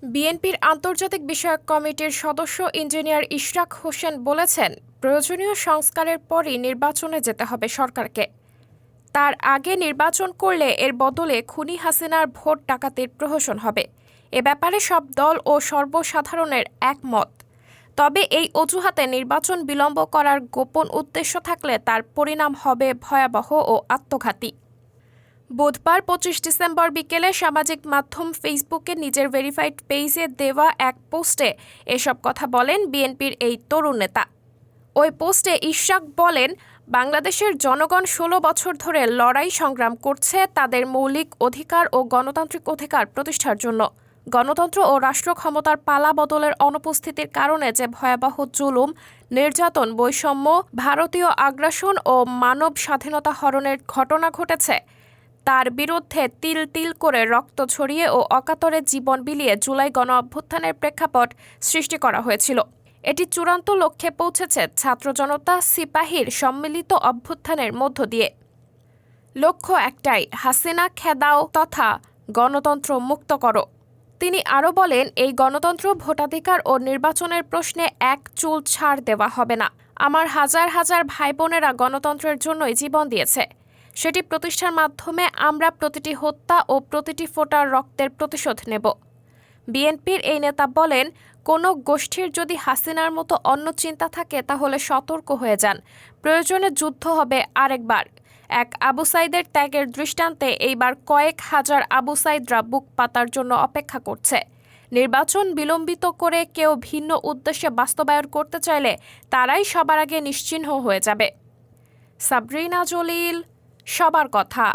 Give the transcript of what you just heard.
বিএনপির আন্তর্জাতিক বিষয়ক কমিটির সদস্য ইঞ্জিনিয়ার ইশরাক হোসেন বলেছেন, প্রয়োজনীয় সংস্কারের পরই নির্বাচনে যেতে হবে সরকারকে। তার আগে নির্বাচন করলে এর বদলে খুনি হাসিনার ভোট ডাকাতির প্রহসন হবে। এ ব্যাপারে সব দল ও সর্বসাধারণের একমত। তবে এই অজুহাতে নির্বাচন বিলম্ব করার গোপন উদ্দেশ্য থাকলে তার পরিণাম হবে ভয়াবহ ও আত্মঘাতী। বুধবার ২৫ ডিসেম্বর বিকেলে সামাজিক মাধ্যম ফেসবুকে নিজের ভেরিফাইড পেজে দেওয়া এক পোস্টে এসব কথা বলেন বিএনপির এই তরুণ নেতা। ওই পোস্টে ইশরাক বলেন, বাংলাদেশের জনগণ ১৬ বছর ধরে লড়াই সংগ্রাম করছে তাদের মৌলিক অধিকার ও গণতান্ত্রিক অধিকার প্রতিষ্ঠার জন্য। গণতন্ত্র ও রাষ্ট্র ক্ষমতার পালা বদলের অনুপস্থিতির কারণে যে ভয়াবহ জুলুম, নির্যাতন, বৈষম্য, ভারতীয় আগ্রাসন ও মানব স্বাধীনতা হরণের ঘটনা ঘটেছে, তার বিরুদ্ধে তিল তিল করে রক্ত ছড়িয়ে ও অকাতরে জীবন বিলিয়ে জুলাই গণঅভ্যুত্থানের প্রেক্ষাপট সৃষ্টি করা হয়েছিল। এটি চূড়ান্ত লক্ষ্যে পৌঁছেছে ছাত্র জনতা সিপাহীর সম্মিলিত অভ্যুত্থানের মধ্য দিয়ে। লক্ষ্য একটাই, হাসিনা খেদাও তথা গণতন্ত্র মুক্ত করো। তিনি আরও বলেন, এই গণতন্ত্র, ভোটাধিকার ও নির্বাচনের প্রশ্নে এক চুল ছাড় দেওয়া হবে না। আমার হাজার হাজার ভাই বোনেরা গণতন্ত্রের জন্যই জীবন দিয়েছে। সেটি প্রতিষ্ঠার মাধ্যমে আমরা প্রতিটি হত্যা ও প্রতিটি ফোঁটা রক্তের প্রতিশোধ নেব। বিএনপির এই নেতা বলেন, কোনো গোষ্ঠীর যদি হাসিনার মতো অন্য চিন্তা থাকে তাহলে সতর্ক হয়ে যান। প্রয়োজনে যুদ্ধ হবে আরেকবার। এক আবু সাইদের ত্যাগের দৃষ্টান্তে এইবার কয়েক হাজার আবু সাইদরা বুক পাতার জন্য অপেক্ষা করছে। নির্বাচন বিলম্বিত করে কেউ ভিন্ন উদ্দেশ্যে বাস্তবায়ন করতে চাইলে তারাই সবার আগে নিশ্চিহ্ন হয়ে যাবে। সাবরিনা জলিল, সবার কথা।